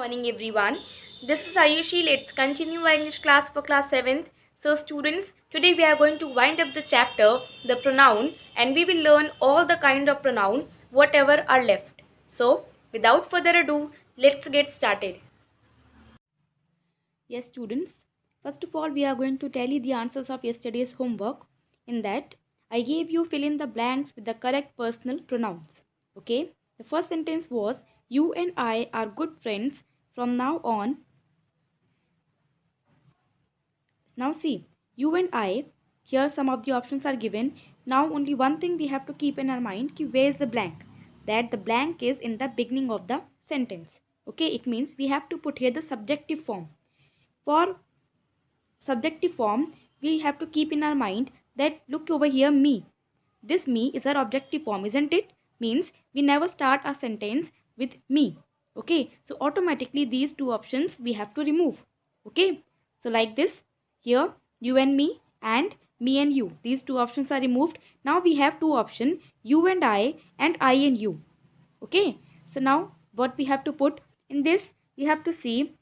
morning everyone. This is Ayushi. Let's continue our English class for class 7th. So students, today we are going to wind up the chapter, the pronoun, and we will learn all the kind of pronoun, whatever are left. So without further ado, let's get started. Yes students, first of all we are going to tell you the answers of yesterday's homework. In that, I gave you fill in the blanks with the correct personal pronouns. Okay, the first sentence was, you and I are good friends from now on. Now see, you and I, here some of the options are given. Now only one thing we have to keep in our mind, where is the blank? That the blank is in the beginning of the sentence. Okay, it means we have to put here the subjective form. For subjective form, we have to keep in our mind that look over here, me. This me is our objective form, isn't it? Means we never start a sentence with me. Okay, so automatically these two options we have to remove. Okay, so like this, here you and me and you. These two options are removed. Now we have two options, you and I and you. Okay, so now what we have to put in this, we have to see,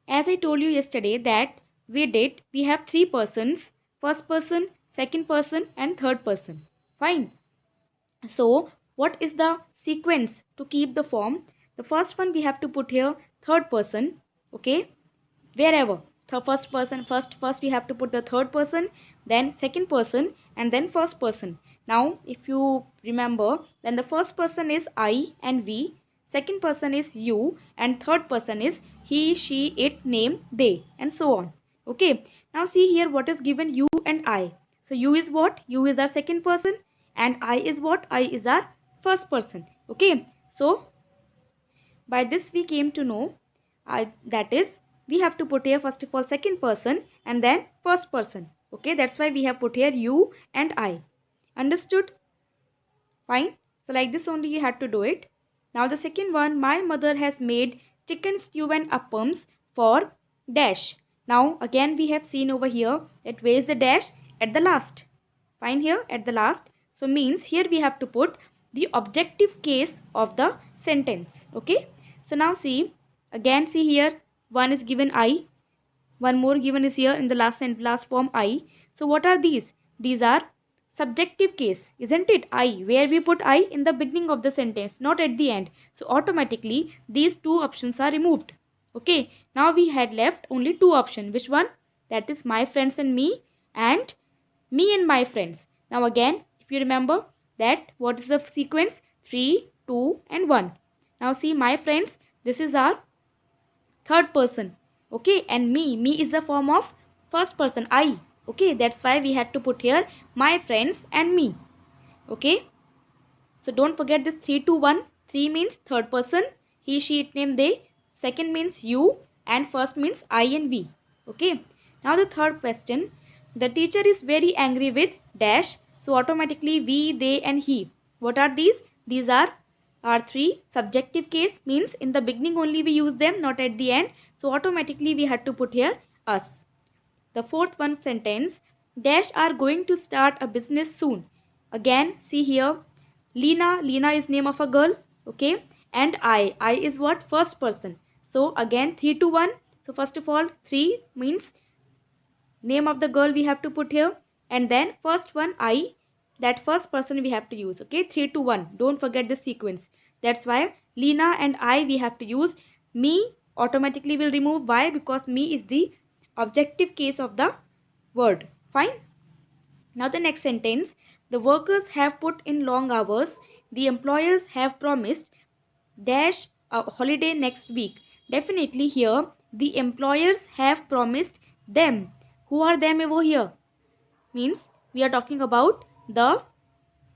as I told you yesterday that we have three persons, first person, second person and third person. Fine. So what is the sequence to keep the form? The first one we have to put here third person. Okay, wherever the first person, first we have to put the third person, then second person and then first person. Now if you remember, then the first person is I and we, second person is you and third person is he, she, it, name, they and so on. Okay, now see here what is given, you and I. So you is what? You is our second person and I is what? I is our first person. Okay, so by this we came to know that is we have to put here first of all second person and then first person. Okay, that's why we have put here you and I. Understood? Fine. So like this only you had to do it. Now the second one, my mother has made chicken stew and appams for dash. Now again we have seen over here that where is the dash? At the last. Fine, here at the last. So means here we have to put the objective case of the sentence. Okay. So now see, again see here, one is given I, one more given is here in the last form I. So what are these? These are subjective case, isn't it? I, where we put I in the beginning of the sentence, not at the end. So automatically these two options are removed. Okay, now we had left only two options. Which one? That is my friends and me and my friends. Now again, if you remember that what is the sequence? 3, 2 and 1. Now see, my friends, this is our third person. Okay, and me is the form of first person, I. Okay, that's why we had to put here my friends and me. Okay, so don't forget this 3, 2, 1. 3 means third person, he, she, it, name, they. Second means you and first means I and we. Okay, now the third question, the teacher is very angry with dash. So automatically we, they and he. What are these? These are three subjective case, means in the beginning only we use them, not at the end. So automatically we had to put here us. The fourth one sentence, dash are going to start a business soon. Again see here, Lena is name of a girl. Okay, and I is what? First person. So again 3 to 1. So first of all 3 means name of the girl we have to put here, and then first one I, that first person we have to use. Okay, 3 to 1. Don't forget the sequence. That's why Lena and I we have to use. Me automatically will remove. Why? Because me is the objective case of the word. Fine. Now the next sentence, the workers have put in long hours. The employers have promised dash a holiday next week. Definitely here the employers have promised them. Who are them over here? Means we are talking about the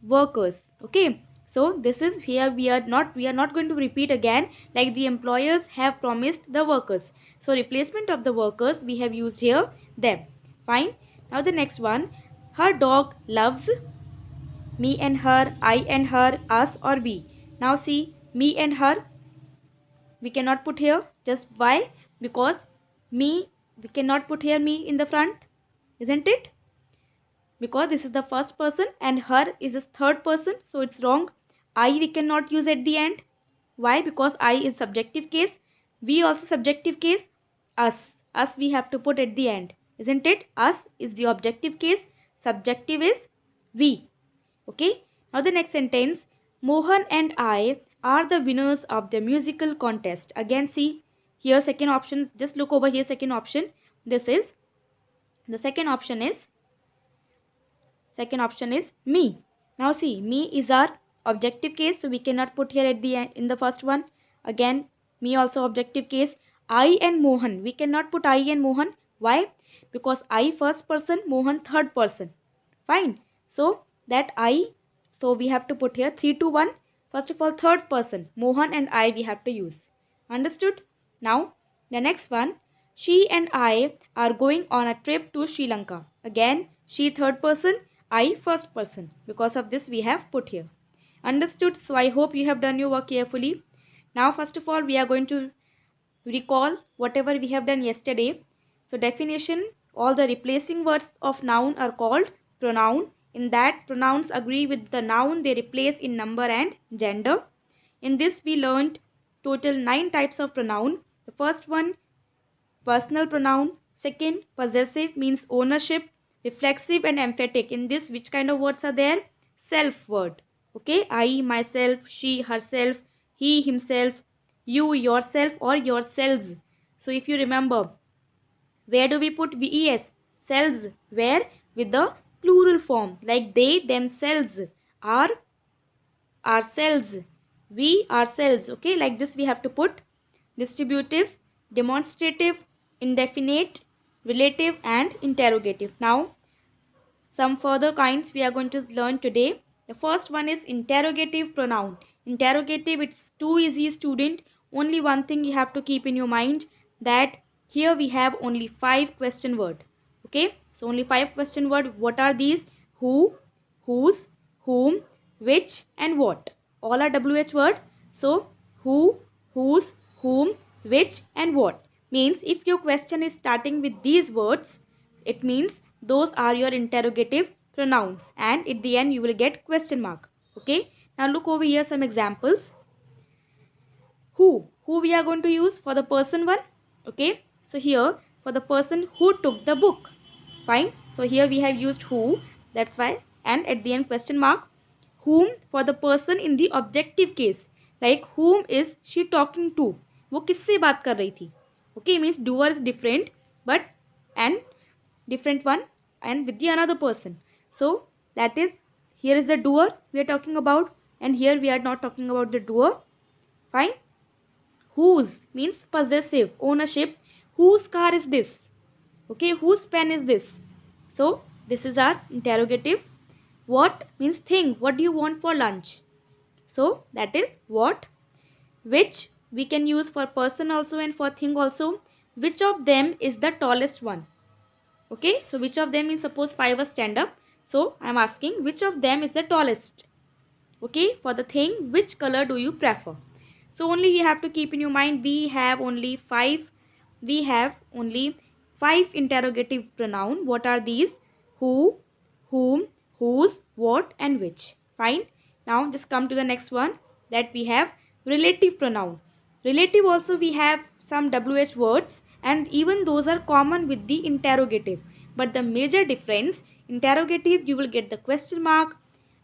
workers. Okay, so this is here we are not going to repeat again, like the employers have promised the workers. So replacement of the workers we have used here them. Fine. Now the next one, her dog loves me and her, I and her, us or we. Now see, me and her we cannot put here. Just why? Because me, we cannot put here me in the front, isn't it? Because this is the first person and her is the third person, so it's wrong. I we cannot use at the end. Why? Because I is subjective case. We also subjective case. Us we have to put at the end, isn't it? Us is the objective case, subjective is we. Okay, now the next sentence, Mohan and I are the winners of the musical contest. Again, see here, second option, just look over here, second option. This is the second option is me. Now see, me is our objective case, so we cannot put here at the end in the first one. Again, me also objective case. I and Mohan, we cannot put I and Mohan. Why? Because I first person, Mohan third person. Fine. So that I, so we have to put here 3 to 1. First of all, third person, Mohan and I we have to use. Understood? Now the next one, she and I are going on a trip to Sri Lanka. Again, she third person, I first person. Because of this we have put here. Understood? So I hope you have done your work carefully. Now first of all, we are going to recall whatever we have done yesterday. So definition, all the replacing words of noun are called pronoun. In that, pronouns agree with the noun they replace in number and gender. In this we learned total 9 types of pronoun. The first one, personal pronoun. Second, possessive means ownership. Reflexive and emphatic. In this, which kind of words are there? Self word. Okay, I, myself, she, herself, he, himself, you, yourself, or yourselves. So if you remember, where do we put VES? Selves. Where? With the plural form. Like they, themselves, are, ourselves, we, ourselves. Okay, like this we have to put distributive, demonstrative, indefinite, relative, and interrogative. Now, some further kinds we are going to learn today. The first one is interrogative pronoun. Interrogative, it's too easy, student. Only one thing you have to keep in your mind, that here we have only 5 question word. Okay, so only 5 question word. What are these? Who, whose, whom, which, and what. All are WH word. So who, whose, whom, which, and what. Means if your question is starting with these words, it means those are your interrogative pronouns, and at the end you will get question mark. Okay, now look over here, some examples. Who we are going to use for the person one. Okay, so here for the person who took the book. Fine, so here we have used who, that's why, and at the end question mark. Whom for the person in the objective case, like whom is she talking to, वो किससे बात कर रही थी. Okay, means doer is different, but and different one and with the another person. So that is, here is the doer we are talking about, and here we are not talking about the doer. Fine. Whose means possessive, ownership. Whose car is this? Okay, whose pen is this? So this is our interrogative. What means thing. What do you want for lunch? So that is what. Which we can use for person also and for thing also. Which of them is the tallest one? Okay, so which of them is, suppose 5 are stand up. So I am asking which of them is the tallest. Okay, for the thing, which color do you prefer? So only you have to keep in your mind, we have only 5 interrogative pronoun. What are these? Who, whom, whose, what, and which. Fine. Now just come to the next one, that we have relative pronoun. Relative also we have some WH words, and even those are common with the interrogative. But the major difference, interrogative you will get the question mark,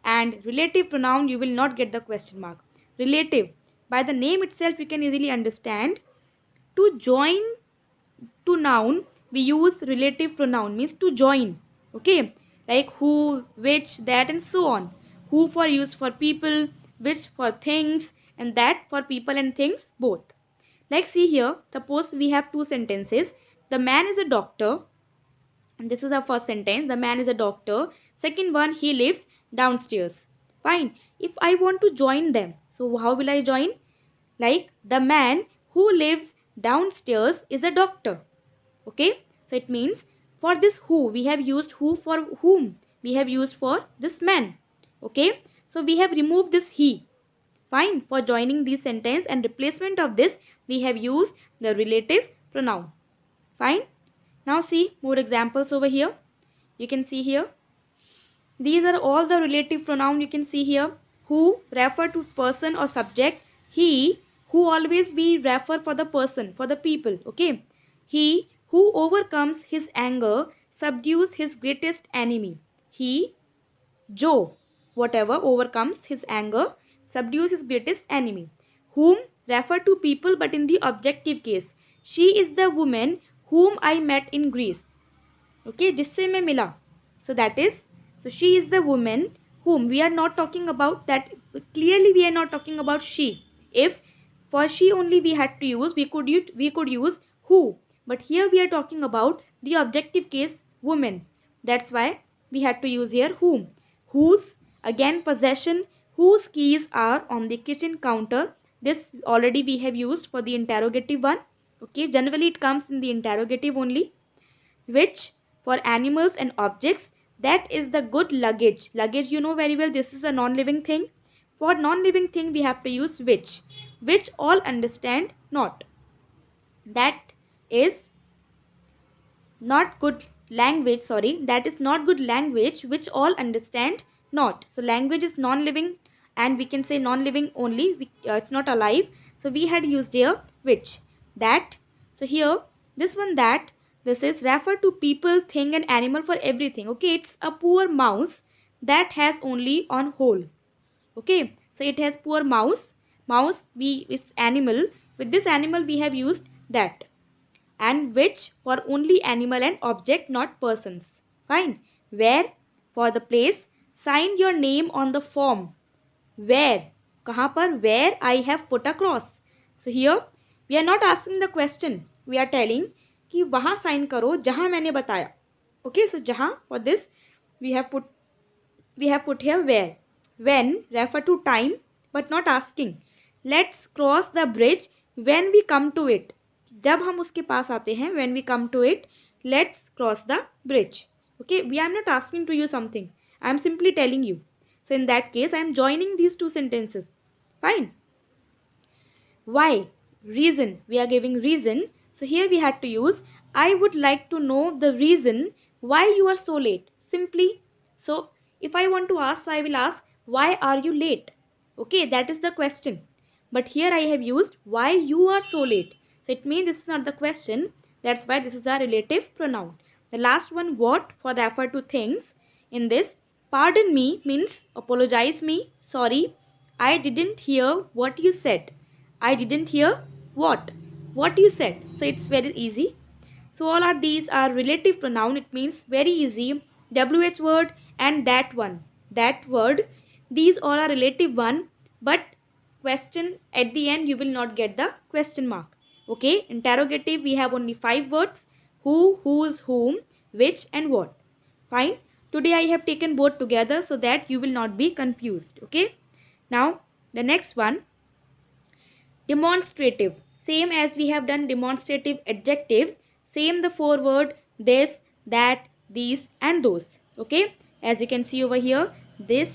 and relative pronoun you will not get the question mark. Relative, by the name itself you can easily understand. To join to noun we use relative pronoun, means to join. Okay, like who, which, that, and so on. Who for use for people, which for things, and that for people and things both. Like see here, suppose we have 2 sentences. The man is a doctor, and this is our first sentence. The man is a doctor. Second one, he lives downstairs. Fine. If I want to join them, so how will I join? Like the man who lives downstairs is a doctor. Okay, so it means for this who we have used who for whom we have used for this man. Okay, so we have removed this he. Fine, for joining this sentence, and replacement of this we have used the relative pronoun. Fine. Now see more examples over here. You can see here, these are all the relative pronoun. You can see here, who refer to person or subject, he who always we refer for the person, for the people. Okay, he who overcomes his anger subdues his greatest enemy. He, Joe, whatever overcomes his anger subdues his greatest enemy. Whom refer to people but in the objective case. She is the woman whom I met in Greece. Okay, जिससे मैं मिला. So that is, so she is the woman whom we are not talking about that. Clearly we are not talking about she. If for she only we had to use, we could use who, but here we are talking about the objective case woman. That's why we had to use here whom. Whose, again possession, whose keys are on the kitchen counter. This already we have used for the interrogative one. Okay, generally it comes in the interrogative only. Which, for animals and objects, that is the good luggage. Luggage, you know very well, this is a non-living thing. For non-living thing we have to use which all understand not. That is not good language, sorry, that is not good language which all understand not. So language is non-living, and we can say non-living only, it's not alive. So we had used here which. That, so here this one, that, this is refer to people, thing and animal for everything. Okay, it's a poor mouse that has only on hole. Okay, so it has poor mouse, we, it's animal, with this animal we have used that. And which, for only animal and object, not persons. Fine. Where, for the place. Sign your name on the form. Where, कहाँ पर, where I have put a cross. So here we are not asking the question, we are telling कि वहाँ sign करो जहाँ मैंने बताया. Okay, so जहाँ, for this we have put here where. When, refer to time but not asking. Let's cross the bridge when we come to it. जब हम उसके पास आते हैं, when we come to it, let's cross the bridge. Okay, we are not asking to you something, I am simply telling you. So in that case I am joining these two sentences. Fine. Why, reason, we are giving reason. So here we had to use I would like to know the reason why you are so late. Simply, so if I want to ask, so I will ask why are you late. Okay, that is the question. But here I have used why you are so late. So it means this is not the question. That's why this is a relative pronoun. The last one, what, for refer to things. In this, pardon me means apologize me, sorry, I didn't hear what you said. I didn't hear what you said. So it's very easy. So all of these are relative pronoun. It means very easy. WH word and that one. That word. These all are relative one. But question at the end you will not get the question mark. Okay. Interrogative we have only 5 words. Who, whose, whom, which and what. Fine. Today I have taken both together so that you will not be confused. Okay. Now the next one. Demonstrative. Same as we have done demonstrative adjectives. Same the 4 word this, that, these and those. Okay. As you can see over here. This,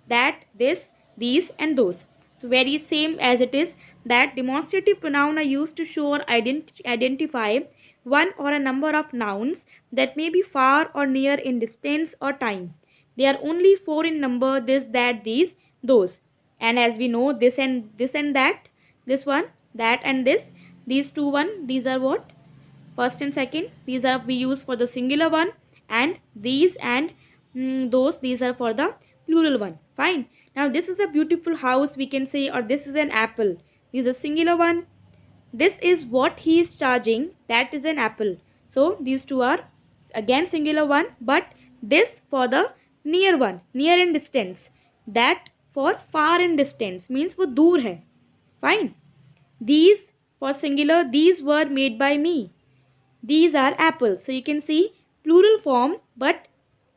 that, this, these and those. So very same as it is, that demonstrative pronoun are used to show or identify one or a number of nouns that may be far or near in distance or time. They are only 4 in number, this, that, these, those. And as we know, this and that, this one, that and this, these two one, these are what? First and second. These are we use for the singular one, and these and those, these are for the plural one. Fine. Now this is a beautiful house we can say, or this is an apple. This is a singular one. This is what he is charging. That is an apple. So these two are again singular one, but this for the near one, near in distance. That for far in distance, means वो दूर है. Fine. These for singular, these were made by me. These are apples. So you can see plural form but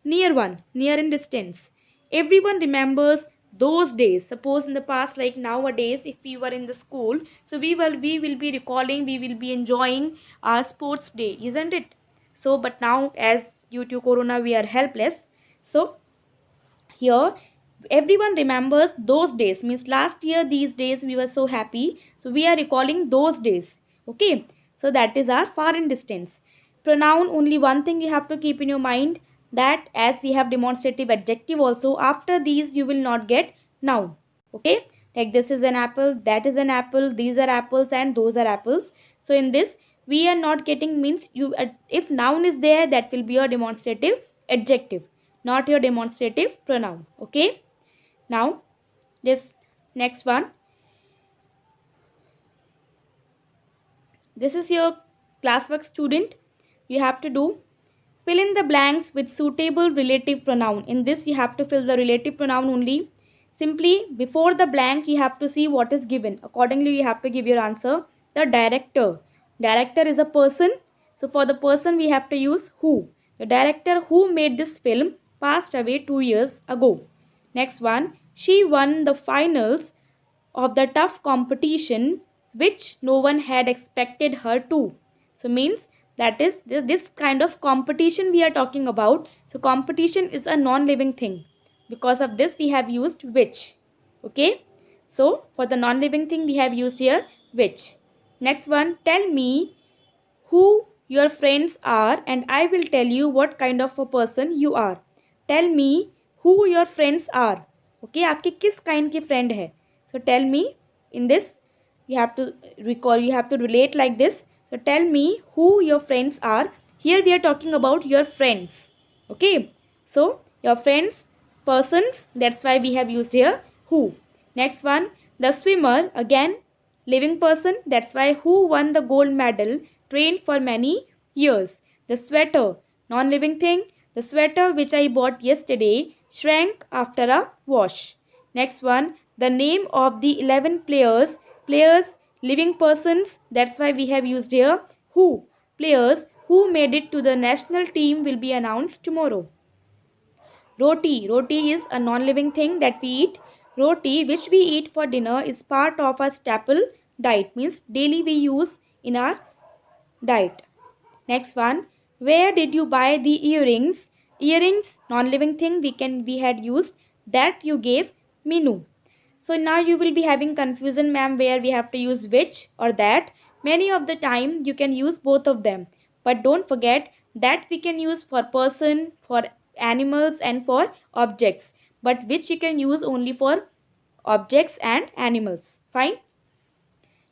near one, near in distance. Everyone remembers those days. Suppose in the past, like nowadays, if we were in the school, so we will be recalling, we will be enjoying our sports day, isn't it? So but now as due to corona we are helpless. So here everyone remembers those days, means last year these days we were so happy, so we are recalling those days. Okay, so that is our far in distance. Pronoun, only one thing you have to keep in your mind, that as we have demonstrative adjective also, after these you will not get noun. Okay, Like this is an apple, that is an apple, these are apples and those are apples. So in this we are not getting means you if noun is there, that will be your demonstrative adjective, not your demonstrative pronoun. Okay. Now this next one, this is your classwork student. You have to do fill in the blanks with suitable relative pronoun. In this you have to fill the relative pronoun only. Simply before the blank you have to see what is given. Accordingly you have to give your answer. The director. Director is a person. So for the person we have to use who. The director who made this film passed away 2 years ago. Next one. She won the finals of the tough competition which no one had expected her to. So means that is this kind of competition we are talking about. So competition is a non-living thing. Because of this we have used which. Okay. So for the non-living thing we have used here which. Next one, tell me who your friends are and I will tell you what kind of a person you are. Tell me who your friends are. Okay, आपके किस kind के friend है. So tell me, in this you have to recall, you have to relate like this. So tell me who your friends are. Here we are talking about your friends. Okay, so your friends, persons, that's why we have used here who. Next one, the swimmer, again living person, that's why who won the gold medal trained for many years. The sweater, non-living thing, the sweater which I bought yesterday shrank after a wash. Next one, the name of the 11 players, players, living persons, that's why we have used here who. Players who made it to the national team will be announced tomorrow. Roti. Roti is a non-living thing that we eat. Roti, which we eat for dinner, is part of our staple diet. Means daily we use in our diet. Next one. Where did you buy the earrings? Earrings, non-living thing we had used that you gave Minu. So now you will be having confusion, ma'am, where we have to use which or that. Many of the time you can use both of them. But don't forget that we can use for person, for animals and for objects. But which you can use only for objects and animals. Fine.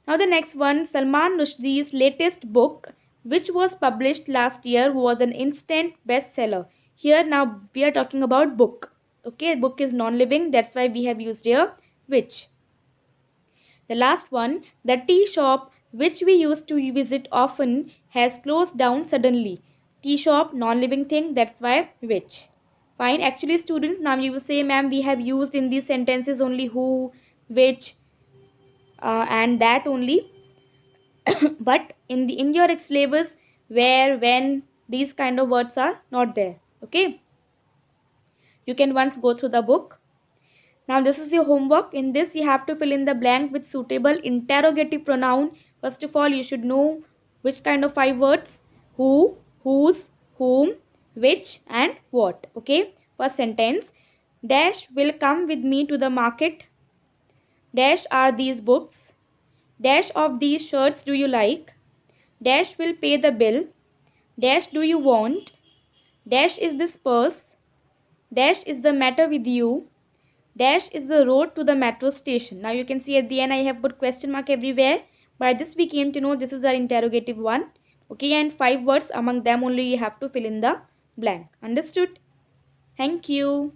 Now the next one, Salman Rushdie's latest book, which was published last year, was an instant bestseller. Here now we are talking about book. Okay, book is non-living, that's why we have used here which. The last one, the tea shop which we used to visit often has closed down suddenly. Tea shop, non-living thing, that's why which. Fine. Actually students, now you will say, ma'am, we have used in these sentences only who, which and that only. But in your syllabus, where, when, these kind of words are not there. Okay. You can once go through the book. Now this is your homework. In this you have to fill in the blank with suitable interrogative pronoun. First of all you should know which kind of 5 words. Who, whose, whom, which and what. Okay. First sentence. Dash will come with me to the market. Dash are these books. Dash of these shirts do you like? Dash will pay the bill. Dash do you want? Dash is this purse. Dash is the matter with you. Dash is the road to the metro station. Now you can see at the end I have put question mark everywhere. By this we came to know this is our interrogative one. Okay, and 5 words, among them only you have to fill in the blank. Understood? Thank you.